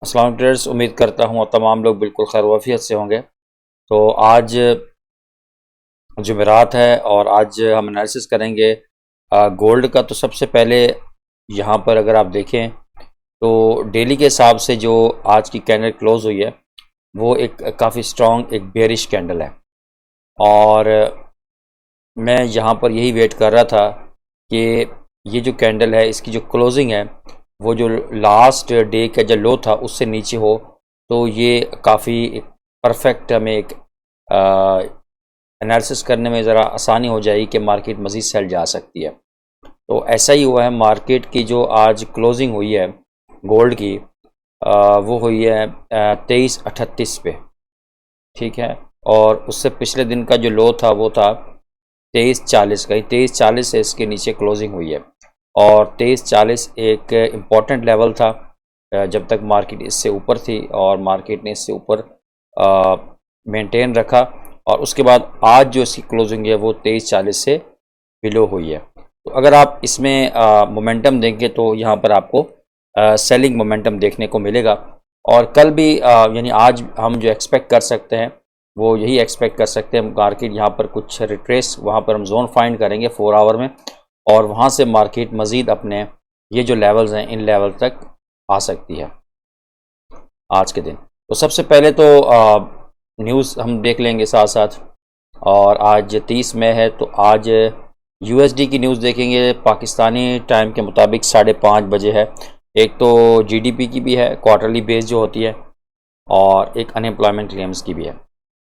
अस्सलाम वालेकुम ट्रेडर्स, उम्मीद करता हूँ तमाम लोग बिल्कुल खैर वाफियत से होंगे। तो आज जुमेरात है और आज हम एनालिसिस करेंगे गोल्ड का। तो सबसे पहले यहाँ पर अगर आप देखें तो डेली के हिसाब से जो आज की कैंडल क्लोज हुई है वो एक काफ़ी स्ट्रॉन्ग एक बेरिश कैंडल है। और मैं यहाँ पर यही वेट कर रहा था कि ये जो कैंडल है इसकी जो क्लोजिंग है वो जो लास्ट डे का जो लो था उससे नीचे हो तो ये काफ़ी परफेक्ट हमें एक एनालिसिस करने में ज़रा आसानी हो जाएगी कि मार्केट मज़ीद सेल जा सकती है। तो ऐसा ही हुआ है। मार्केट की जो आज क्लोजिंग हुई है गोल्ड की वो हुई है 2338 पे, ठीक है। और उससे पिछले दिन का जो लो था वो था 2340 का ही, 2340 से इसके नीचे क्लोजिंग हुई है। और 2340 एक इम्पॉर्टेंट लेवल था जब तक मार्केट इससे ऊपर थी और मार्केट ने इससे ऊपर मेंटेन रखा। और उसके बाद आज जो इसकी क्लोजिंग है वो 2340 से बिलो हुई है। तो अगर आप इसमें मोमेंटम देंगे तो यहाँ पर आपको सेलिंग मोमेंटम देखने को मिलेगा। और कल भी यानी आज हम जो एक्सपेक्ट कर सकते हैं वो यही एक्सपेक्ट कर सकते हैं। मार्केट यहाँ पर कुछ रिट्रेस, वहाँ पर हम जोन फाइंड करेंगे 4 आवर में और वहाँ से मार्केट मज़ीद अपने ये जो लेवल्स हैं इन लेवल तक आ सकती है आज के दिन। तो सबसे पहले तो न्यूज़ हम देख लेंगे साथ साथ। और आज 30 मई है तो आज यूएसडी की न्यूज़ देखेंगे। पाकिस्तानी टाइम के मुताबिक 5:30 बजे है। एक तो जीडीपी की भी है, क्वार्टरली बेस जो होती है, और एक अनएम्प्लॉयमेंट क्लेम्स की भी है।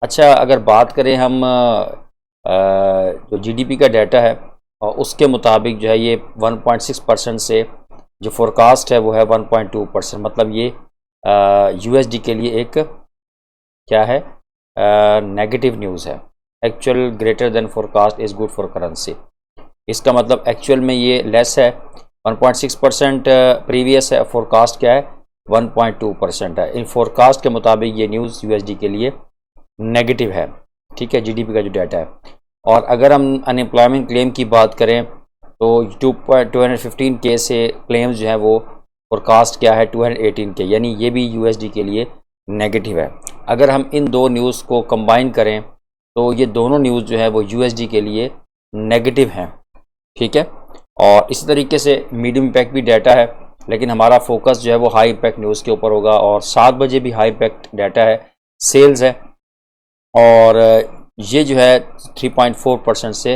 अच्छा, अगर बात करें हम जो जीडीपी का डाटा है और उसके मुताबिक जो है ये 1.6% से जो फोरकास्ट है वो है 1.2%। मतलब ये यूएसडी के लिए एक क्या है, नेगेटिव न्यूज़ है। Actual greater than forecast is good for currency. इसका मतलब एक्चुअल में ये लेस है, 1.6% प्रीवियस है, फोरकास्ट क्या है 1.2% है। इन फोरकास्ट के मुताबिक ये न्यूज़ यूएसडी के लिए नेगेटिव है, ठीक है, जीडीपी का जो डाटा है। और अगर हम अनएम्प्लॉयमेंट क्लेम की बात करें तो 215 के से क्लेम्स जो है वो फोरकास्ट क्या है 218 के, यानी ये भी यूएसडी के लिए नेगेटिव है। अगर हम इन दो न्यूज़ को कंबाइन करें तो ये दोनों न्यूज़ जो है वो यूएसडी के लिए नेगेटिव हैं, ठीक है। और इसी तरीके से मीडियम इम्पैक्ट भी डाटा है, लेकिन हमारा फोकस जो है वो हाई इम्पैक्ट न्यूज़ के ऊपर होगा। और 7 बजे भी हाई इम्पैक्ट डाटा है, सेल्स है, और ये जो है 3.4% से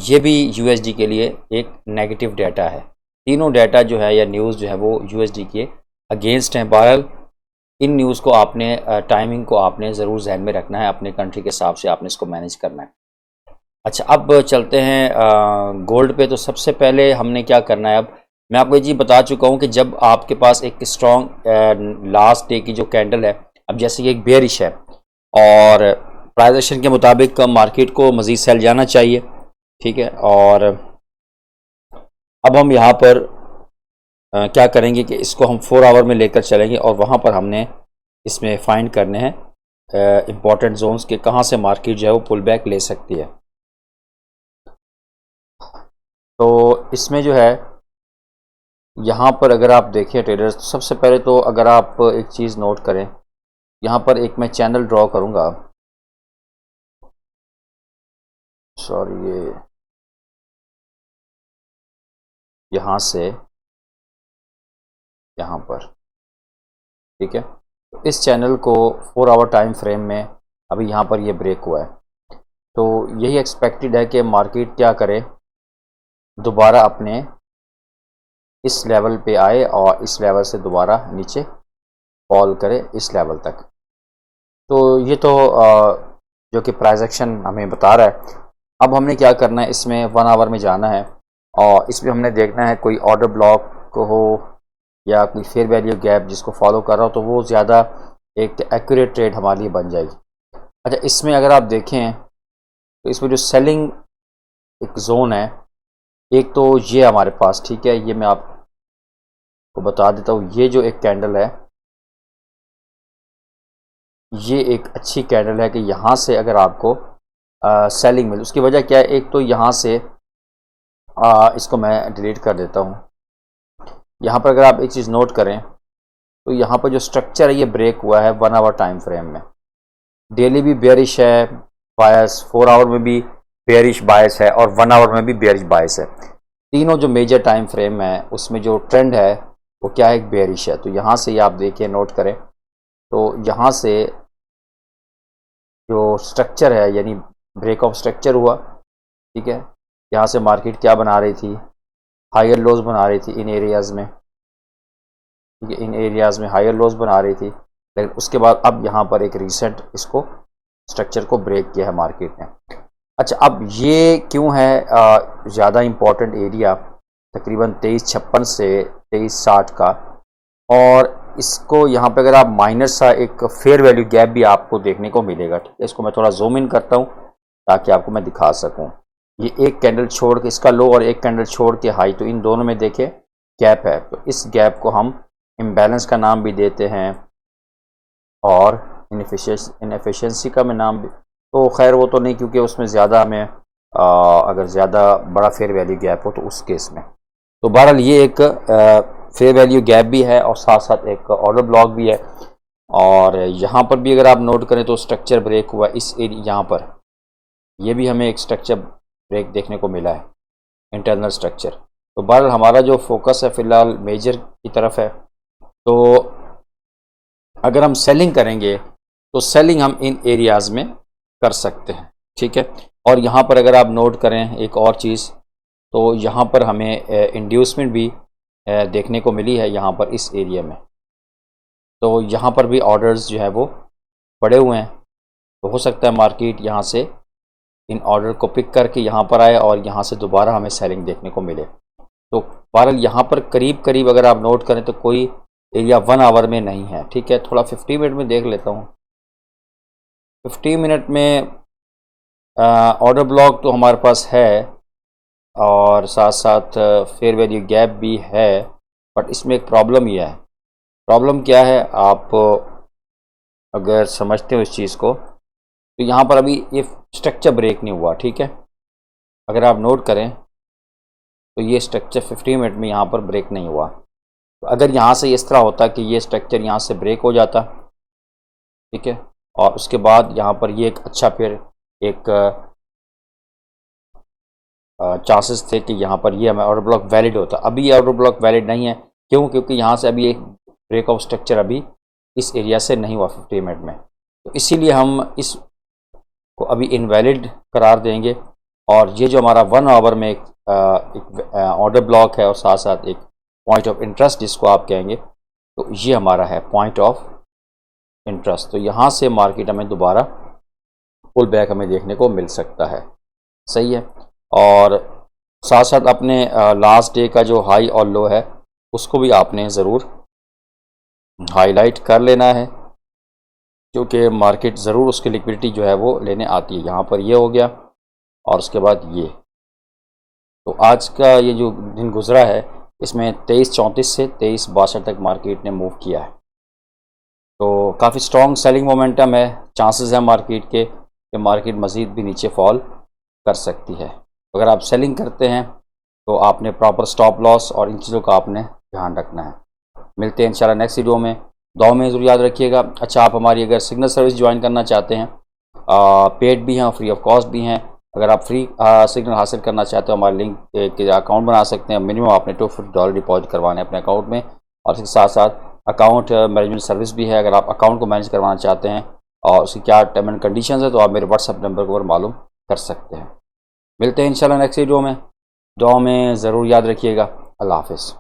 ये भी यूएसडी के लिए एक नेगेटिव डाटा है। तीनों डाटा जो है या न्यूज़ जो है वो यूएसडी के अगेंस्ट हैं। बहरहाल इन न्यूज़ को आपने टाइमिंग को आपने ज़रूर जहन में रखना है, अपने कंट्री के हिसाब से आपने इसको मैनेज करना है। अच्छा, अब चलते हैं गोल्ड पे। तो सबसे पहले हमने क्या करना है, अब मैं आपको ये चीज़ बता चुका हूँ कि जब आपके पास एक स्ट्रॉन्ग लास्ट डे की जो कैंडल है, अब जैसे कि एक बेयरिश है और प्राइस एक्शन के मुताबिक मार्केट को मज़ीद सेल जाना चाहिए, ठीक है। और अब हम यहाँ पर क्या करेंगे कि इसको हम 4 आवर में लेकर चलेंगे और वहाँ पर हमने इसमें फाइंड करने हैं इम्पॉर्टेंट जोन्स के कहाँ से मार्केट जो है वो पुल बैक ले सकती है। तो इसमें जो है यहाँ पर अगर आप देखें ट्रेडर्स, तो सबसे पहले तो अगर आप एक चीज़ नोट करें, यहाँ पर एक मैं चैनल ड्रॉ करूँगा। सॉरी, ये यहाँ से यहाँ पर, ठीक है। तो इस चैनल को 4 आवर टाइम फ्रेम में अभी यहाँ पर ये ब्रेक हुआ है। तो यही एक्सपेक्टेड है कि मार्केट क्या करे, दोबारा अपने इस लेवल पे आए और इस लेवल से दोबारा नीचे फॉल करे इस लेवल तक। तो ये तो जो कि प्राइस एक्शन हमें बता रहा है। अब हमने क्या करना है, इसमें 1 आवर में जाना है और इसमें हमने देखना है कोई ऑर्डर ब्लॉक को हो या कोई फेयर वैल्यू गैप जिसको फॉलो कर रहा हो, तो वो ज़्यादा एक एक्यूरेट ट्रेड हमारे लिए बन जाएगी। अच्छा, इसमें अगर आप देखें तो इसमें जो सेलिंग एक जोन है, एक तो ये हमारे पास, ठीक है, ये मैं आपको बता देता हूँ। ये जो एक कैंडल है ये एक अच्छी कैंडल है कि यहाँ से अगर आपको सेलिंग मिले। उसकी वजह क्या है, एक तो यहाँ से इसको मैं डिलीट कर देता हूँ। यहाँ पर अगर आप एक चीज़ नोट करें तो यहाँ पर जो स्ट्रक्चर है ये ब्रेक हुआ है 1 आवर टाइम फ्रेम में। डेली भी बेयरिश है बायस, 4 आवर में भी बेयरिश बायस है और 1 आवर में भी बेयरिश बायस है। तीनों जो मेजर टाइम फ्रेम है उसमें जो ट्रेंड है वो क्या है, एक बेयरिश है। तो यहाँ से आप देखिए, नोट करें, तो यहाँ से जो स्ट्रक्चर है यानी ब्रेक ऑफ स्ट्रक्चर हुआ, ठीक है। यहाँ से मार्केट क्या बना रही थी, हायर लोज बना रही थी इन एरियाज़ में, ठीक है, इन एरियाज़ में हायर लोज बना रही थी। लेकिन उसके बाद अब यहाँ पर एक रिसेंट इसको स्ट्रक्चर को ब्रेक किया है मार्केट ने। अच्छा, अब ये क्यों है ज़्यादा इम्पोर्टेंट एरिया, तकरीबन 2356 से 2360 का, और इसको यहाँ पे अगर आप माइनर सा एक फेयर वैल्यू गैप भी आपको देखने को मिलेगा, ठीक है। इसको मैं थोड़ा जूम इन करता हूँ ताकि आपको मैं दिखा सकूँ। ये एक कैंडल छोड़ के, इसका लो और एक कैंडल छोड़ के हाई, तो इन दोनों में देखें गैप है। तो इस गैप को हम इम्बैलेंस का नाम भी देते हैं और इनएफिशिएंसी का मैं नाम भी, तो खैर वो तो नहीं, क्योंकि उसमें ज़्यादा हमें अगर ज़्यादा बड़ा फेयर वैल्यू गैप हो तो उस केस में। तो बहरहाल ये एक फेयर वैल्यू गैप भी है और साथ साथ एक ऑर्डर ब्लॉक भी है। और यहाँ पर भी अगर आप नोट करें तो स्ट्रक्चर ब्रेक हुआ इस एरिया, यहाँ पर ये भी हमें एक स्ट्रक्चर ब्रेक देखने को मिला है, इंटरनल स्ट्रक्चर। तो बहरहाल हमारा जो फोकस है फ़िलहाल मेजर की तरफ है। तो अगर हम सेलिंग करेंगे तो सेलिंग हम इन एरियाज़ में कर सकते हैं, ठीक है। और यहाँ पर अगर आप नोट करें एक और चीज़, तो यहाँ पर हमें इंड्यूसमेंट भी देखने को मिली है यहाँ पर इस एरिया में। तो यहाँ पर भी ऑर्डर्स जो है वो पड़े हुए हैं। तो हो सकता है मार्केट यहाँ से इन ऑर्डर को पिक करके यहाँ पर आए और यहाँ से दोबारा हमें सेलिंग देखने को मिले। तो बहरहाल यहाँ पर करीब करीब अगर आप नोट करें तो कोई एरिया 1 आवर में नहीं है, ठीक है। थोड़ा 50 मिनट में देख लेता हूँ। 50 मिनट में ऑर्डर ब्लॉक तो हमारे पास है और साथ साथ फेयर वैल्यू गैप भी है, बट इसमें एक प्रॉब्लम ये है। प्रॉब्लम क्या है, आप अगर समझते हो इस चीज़ को, तो यहाँ पर अभी ये स्ट्रक्चर ब्रेक नहीं हुआ, ठीक है। अगर आप नोट करें तो ये स्ट्रक्चर 50 मिनट में यहाँ पर ब्रेक नहीं हुआ। तो अगर यहाँ से इस तरह होता कि ये स्ट्रक्चर यहाँ से ब्रेक हो जाता, ठीक है, और उसके बाद यहाँ पर ये एक अच्छा फिर एक चांसेस थे कि यहाँ पर ये हमें ऑर्डर ब्लॉक वैलिड होता। अभी ये ऑर्डर ब्लॉक वैलिड नहीं है, क्यों? क्योंकि यहाँ से अभी एक ब्रेक ऑफ स्ट्रक्चर अभी इस एरिया से नहीं हुआ 50 मिनट में। तो इसीलिए हम इस को अभी इनवैलिड करार देंगे। और ये जो हमारा 1 आवर में एक ऑर्डर ब्लॉक है और साथ साथ एक पॉइंट ऑफ इंटरेस्ट जिसको आप कहेंगे, तो ये हमारा है पॉइंट ऑफ इंटरेस्ट। तो यहाँ से मार्केट हमें दोबारा पुल बैक हमें देखने को मिल सकता है, सही है। और साथ साथ अपने लास्ट डे का जो हाई और लो है उसको भी आपने ज़रूर हाईलाइट कर लेना है, क्योंकि मार्केट ज़रूर उसकी लिक्विडिटी जो है वो लेने आती है। यहाँ पर ये हो गया और उसके बाद ये। तो आज का ये जो दिन गुजरा है इसमें 2334 से 2362 तक मार्केट ने मूव किया है। तो काफ़ी स्ट्रॉन्ग सेलिंग मोमेंटम है। चांसेस हैं मार्केट के कि मार्केट मज़ीद भी नीचे फॉल कर सकती है। अगर आप सेलिंग करते हैं तो आपने प्रॉपर स्टॉप लॉस और इन चीज़ों का आपने ध्यान रखना है। मिलते हैं इंशाल्लाह नेक्स्ट वीडियो में। दुआ में ज़रूर याद रखिएगा। अच्छा, आप हमारी अगर सिग्नल सर्विस ज्वाइन करना चाहते हैं, पेड भी हैं और फ्री ऑफ कॉस्ट भी हैं। अगर आप फ्री सिग्नल हासिल करना चाहते हो, हमारे लिंक के अकाउंट बना सकते हैं। मिनिमम आपने $250 डिपॉजिट करवाने अपने अकाउंट में, और इसके साथ साथ अकाउंट मैनेजमेंट सर्विस भी है। अगर आप अकाउंट को मैनेज करवाना चाहते हैं और उसकी क्या टर्म एंड कंडीशंस है, तो आप मेरे व्हाट्सएप नंबर पर मालूम कर सकते हैं। मिलते हैं इंशाल्लाह नेक्स्ट वीडियो में। दुआ में ज़रूर याद रखिएगा। अल्लाह हाफ़िज़।